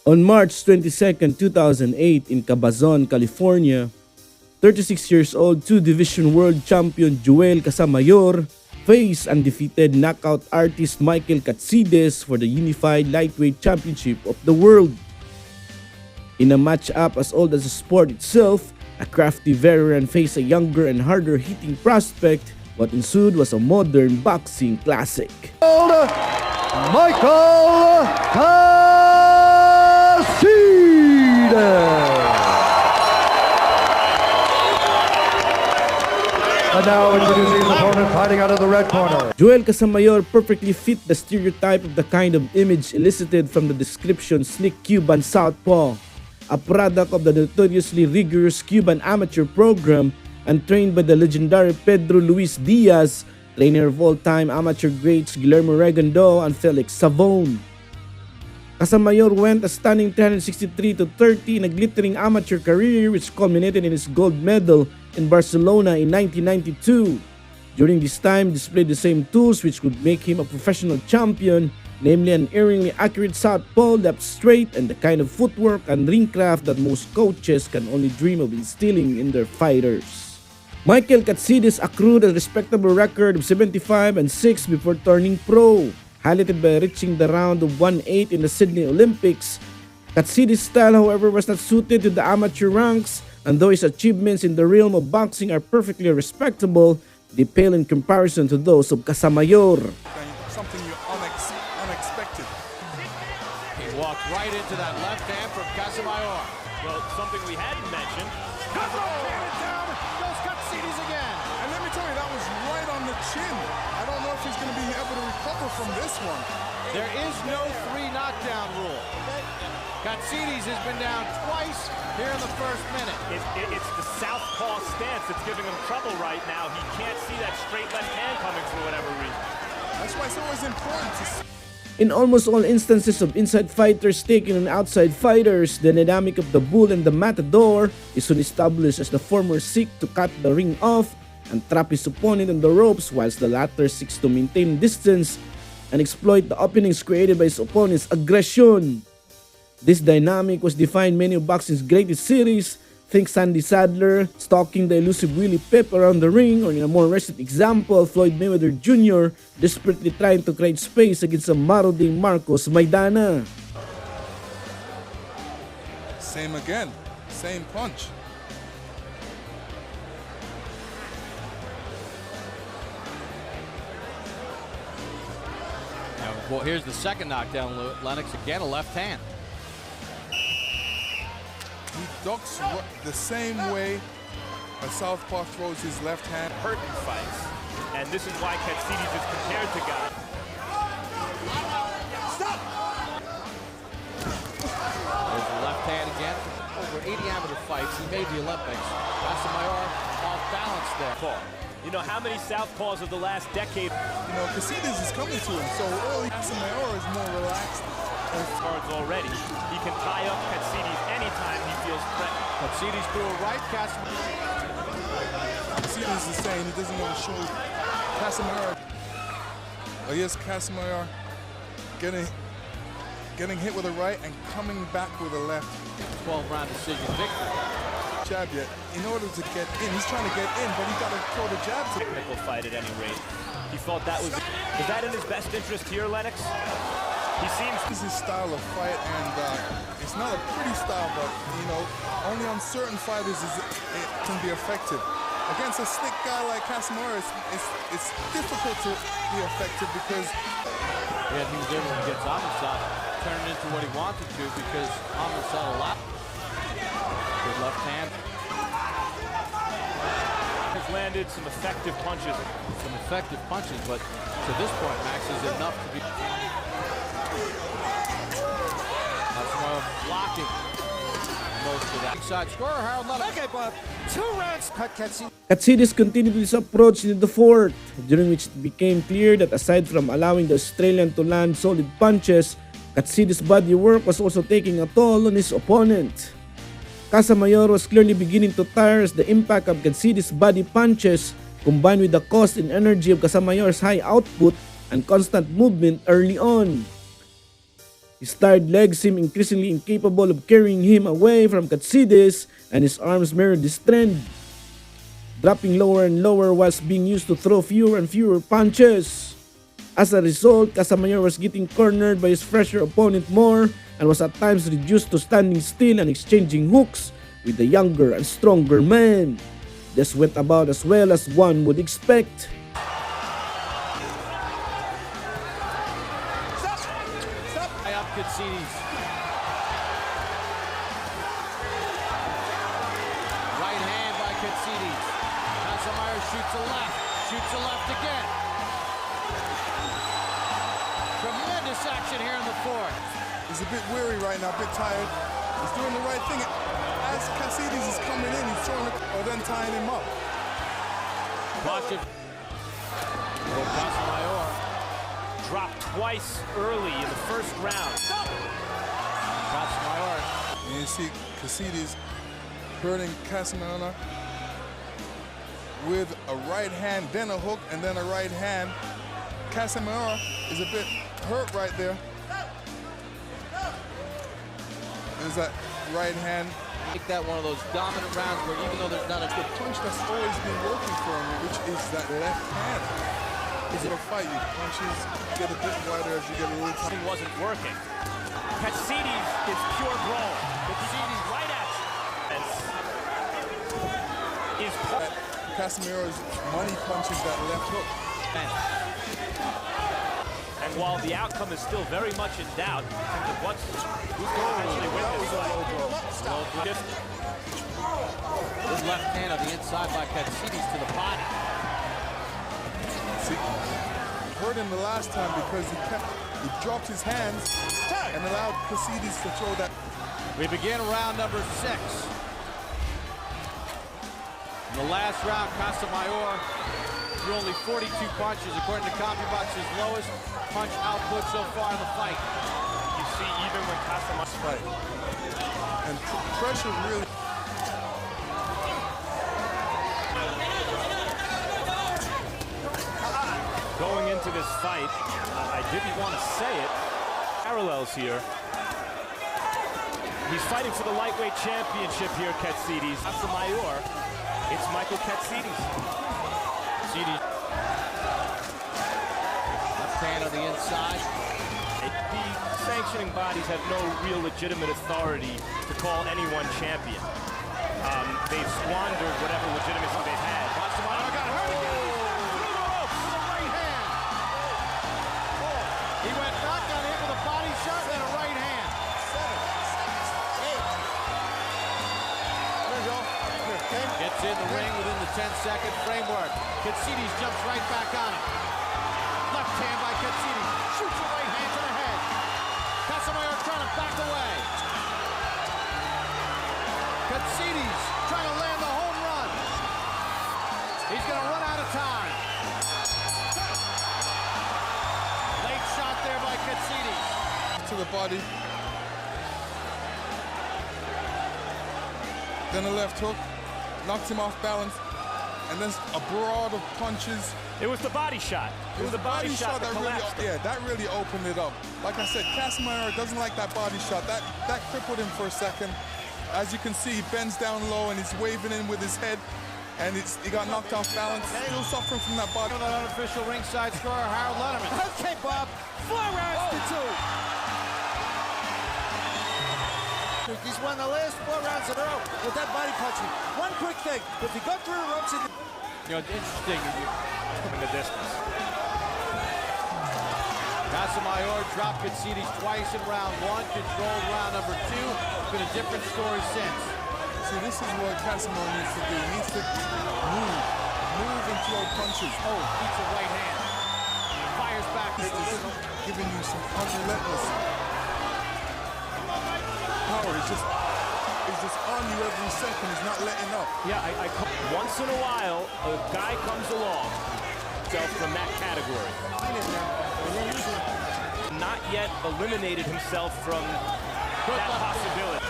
On March 22, 2008 in Cabazon, California, 36 years old two-division world champion Joel Casamayor faced undefeated knockout artist Michael Katsidis for the unified lightweight championship of the world. In a matchup as old as the sport itself, a crafty veteran faced a younger and harder-hitting prospect. What ensued was a modern boxing classic. Michael Cassidis. And now introducing his opponent fighting out of the red corner. Joel Casamayor perfectly fit the stereotype of the kind of image elicited from the description slick Cuban southpaw, a product of the notoriously rigorous Cuban amateur program and trained by the legendary Pedro Luis Diaz, trainer of all-time amateur greats Guillermo Regondo and Felix Savon. Casamayor went a stunning 363-30 in a glittering amateur career which culminated in his gold medal in Barcelona in 1992. During this time, displayed the same tools which would make him a professional champion, namely an eerily accurate southpaw, left straight, and the kind of footwork and ring craft that most coaches can only dream of instilling in their fighters. Michael Katsidis accrued a respectable record of 75-6 before turning pro, highlighted by reaching the round of 1-8 in the Sydney Olympics. Katsidis' style, however, was not suited to the amateur ranks, and though his achievements in the realm of boxing are perfectly respectable, they pale in comparison to those of Casamayor. Something unexpected. He walked right into that left hand from Casamayor. Well, something we hadn't mentioned. Down goes Katsidis again. And let me tell you, that was right on the chin. I don't know if he's going to be able to recover from this one. There is no 3 knockdown rule. Katsidis has been down twice here in the first minute. It's the southpaw stance that's giving him trouble right now. He can't see that straight left hand coming for whatever reason. That's why it's always important to see. In almost all instances of inside fighters taking on outside fighters, the dynamic of the bull and the matador is soon established as the former seeks to cut the ring off and trap his opponent on the ropes whilst the latter seeks to maintain distance and exploit the openings created by his opponent's aggression. This dynamic was defined in many of boxing's greatest series. Think Sandy Sadler stalking the elusive Willie Pep around the ring, or in a more recent example, Floyd Mayweather Jr. desperately trying to create space against a marauding Marcos Maidana. Same again. Same punch. Well, here's the second knockdown, Lennox. Again, a left hand. He ducks the same way a southpaw throws his left hand. Hurt in fights. And this is why Katsidis is compared to guys. Stop! There's the left hand again. Over 80 amateur fights. He made the Olympics. Casamayor off balance there. You know how many southpaws of the last decade? You know, Cassidis is coming to him, so early Casamayor is more relaxed. Cards already. He can tie up Katsidis anytime he feels threatened. Katsidis threw a right. Cassidis is saying he doesn't want to show Casamayor. Oh, yes, Casamayor getting hit with a right and coming back with a left. 12-round decision victory. Jab yet. In order to get in, he's trying to get in, but he got to throw the jab. Technical fight at any rate. He thought that was that in his best interest here, Lennox? He seems. This is his style of fight, and it's not a pretty style, but you know, only on certain fighters it can be effective. Against a slick guy like Casamayor, it's difficult to be effective because he was able to get Amistad turn it into what he wanted to because Amistad a lot. Good left hand. Has landed some effective punches. But to this point, Max, is enough to be. Blocking most of that. Inside scorer, Harold Lennox. Okay, but 2 rounds. Katsidis continued his approach into the fourth, during which it became clear that aside from allowing the Australian to land solid punches, Katsidis' body work was also taking a toll on his opponent. Casamayor was clearly beginning to tire as the impact of Katsidis' body punches, combined with the cost and energy of Casamayor's high output and constant movement early on. His tired legs seem increasingly incapable of carrying him away from Katsidis, and his arms mirror this trend, dropping lower and lower whilst being used to throw fewer and fewer punches. As a result, Casamayor was getting cornered by his fresher opponent more and was at times reduced to standing still and exchanging hooks with the younger and stronger man. This went about as well as one would expect. High up Katsidis. Right hand by Katsidis. Casamayor shoots a left again. Tremendous action here in the fourth. He's a bit weary right now, a bit tired. He's doing the right thing. As Cassidis is coming in, he's throwing it, or then tying him up. Watch it. Casamayor Dropped twice early in the first round. Casamayor. And you see Cassidis hurting Casamayor with a right hand, then a hook, and then a right hand. Casamayor is a bit hurt right there. There's that right hand. Make that one of those dominant rounds where even though there's not a good Punch that's always been working for him, which is that left hand. Is it a fight? You punches get a bit wider as you get a little It time. wasn't working. Katsidis is pure brawl. Katsidis right at you. Is Casamayor's money punches that left hook. And while the outcome is still very much in doubt, in terms of who's going to actually win this fight. Good left hand on the inside by Katsidis to the body. See, hurt him the last time because he dropped his hands and allowed Cassidis to throw that. We begin round number 6. In the last round, Casamayor threw only 42 punches, according to CompuBox's lowest punch output so far in the fight. You see, even when Casamayor Fight. And pressure really. going into this fight, I didn't want to say it. Parallels here. He's fighting for the lightweight championship here, Katsidis. Casamayor, it's Michael Katsidis. Katsidis. Left hand on the inside. The sanctioning bodies have no real legitimate authority to call anyone champion. They've squandered whatever legitimacy they've had. Casamayor got hurt again. Through the ropes. Right hand. He went back on him with a body shot and a right hand. 7, 8. Gets in the ring within the 10-second framework. Katsidis jumps right back on him. Left hand by Katsidis. Shoots a right hand to the head. Casamayor trying to back away. Katsidis trying to land the home run. He's going to run out of time. Late shot there by Katsidis. To the body. Then a left hook. Knocked him off balance. And then a barrage of punches. It was the body shot. It was the body shot that collapsed. that really opened it up. Like I said, Casamayor doesn't like that body shot. That crippled him for a second. As you can see, he bends down low and he's waving in with his head. And he got knocked off balance. Still suffering from that body. That unofficial ringside scorer, Harold Letterman. Okay, Bob. 4 rounds to 2. He's won the last 4 rounds in a row with that body punching. One quick thing. If you go through the ropes and... You know, it's interesting. In the distance. Casamayor dropped Katsidis twice in round 1, controlled round number 2. It's been a different story since. See, this is what Casamayor needs to do. He needs to move and throw punches. Oh, beats a right hand. Fires back. This is giving you some unrelentless power. It's just on you every second. He's not letting up. Yeah, once in a while, a guy comes along from that category. Not yet eliminated himself from that possibility.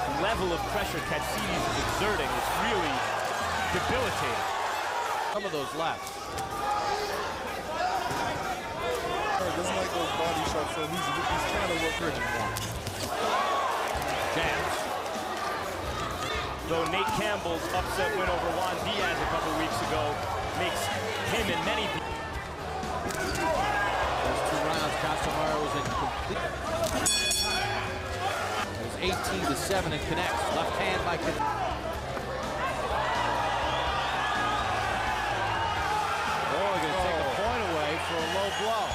The level of pressure Katsidis is exerting is really debilitating. Some of those left. body shot, so he's trying to work rich. Chance. Though Nate Campbell's upset win over Juan Diaz a couple weeks ago makes him and many people. Those 2 rounds, Casamayor was in complete. It was 18-7 and connects. Left hand by Katsidis. Oh, going to take a point away for a low blow.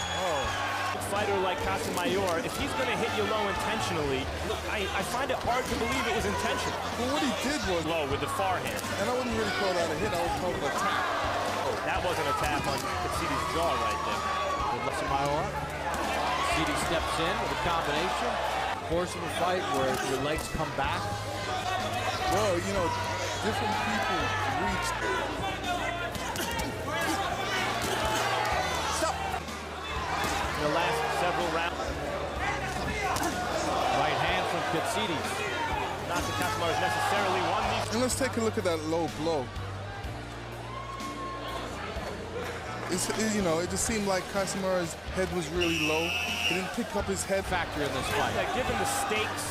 A fighter like Casamayor, if he's going to hit you low intentionally, I find it hard to believe it was intentional. Well, what he did was Low with the forehand. and I wouldn't really call that a hit. I would call it a tap. That wasn't a tap on Katsidis' jaw right there. Casamayor. Cassidis steps in with a combination. Course of a fight where your legs come back. Well, you know, different people reach. In the last several rounds. Right hand from Katsidis. Not that Casamayor's necessarily won these. And let's take a look at that low blow. You know, it just seemed like Casamayor's head was really low. He didn't pick up his head. Factor in this fight. Like, given the stakes,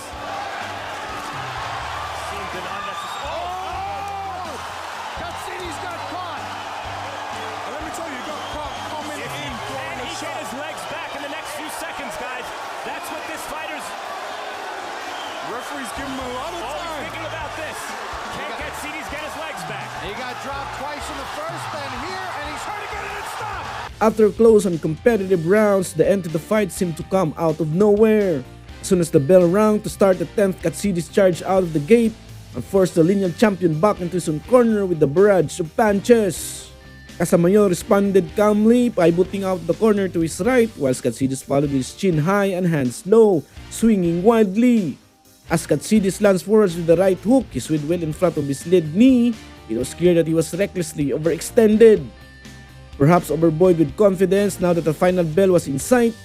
seemed an unnecessary. Oh! Katsidis got caught. And let me tell you, he got caught coming in, throwing And a he shot. get his legs back in the next few seconds, guys. That's what this fighter's. Referee's giving him a lot of Oh, he's time. thinking about this. Can Katsidis get his legs back? He got dropped twice in the first, then here, and he's trying to get it and stop. After close and competitive rounds, the end to the fight seemed to come out of nowhere. As soon as the bell rang to start the 10th, Katsidis charged out of the gate and forced the lineal champion back into his own corner with the barrage of punches. Casamayor responded calmly by booting out the corner to his right, whilst Katsidis followed with his chin high and hands low, swinging wildly. As Katsidis lunged forwards with the right hook, he slid well in front of his lead knee. It was clear that he was recklessly overextended. Perhaps overbuoyed with confidence now that the final bell was in sight.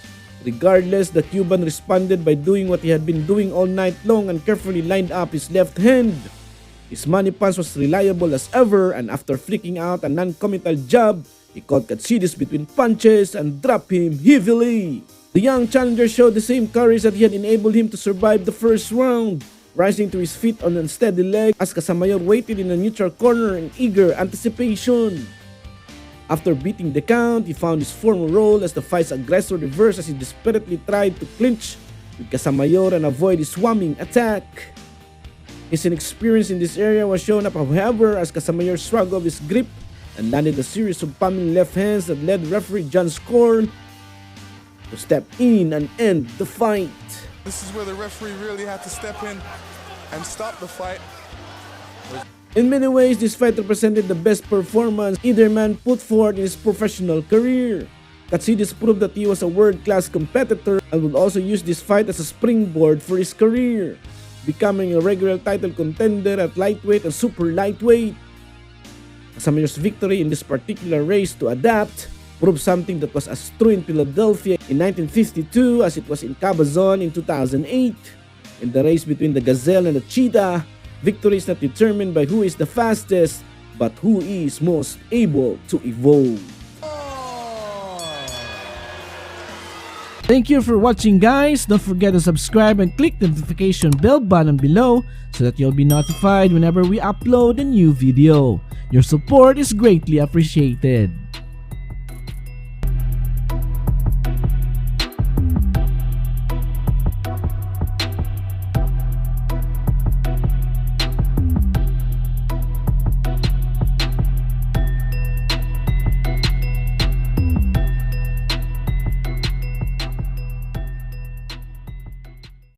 Regardless, the Cuban responded by doing what he had been doing all night long and carefully lined up his left hand. His money punch was reliable as ever, and after flicking out a non-committal jab, he caught Katsidis between punches and dropped him heavily. The young challenger showed the same courage that had enabled him to survive the first round, rising to his feet on an unsteady leg as Casamayor waited in a neutral corner in eager anticipation. After beating the count, he found his former role as the fight's aggressor reversed as he desperately tried to clinch with Casamayor and avoid his swarming attack. His inexperience in this area was shown up, however, as Casamayor shrugged off his grip and landed a series of pummeling left hands that led referee John Scorn to step in and end the fight. This is where the referee really had to step in and stop the fight. In many ways, this fight represented the best performance either man put forward in his professional career. Katsidis proved that he was a world-class competitor and would also use this fight as a springboard for his career, becoming a regular title contender at lightweight and super lightweight. Casamayor's victory in this particular race to adapt proved something that was as true in Philadelphia in 1952 as it was in Cabazon in 2008. In the race between the gazelle and the cheetah, victory is not determined by who is the fastest, but who is most able to evolve. Thank you for watching, guys. Don't forget to subscribe and click the notification bell button below so that you'll be notified whenever we upload a new video. Your support is greatly appreciated.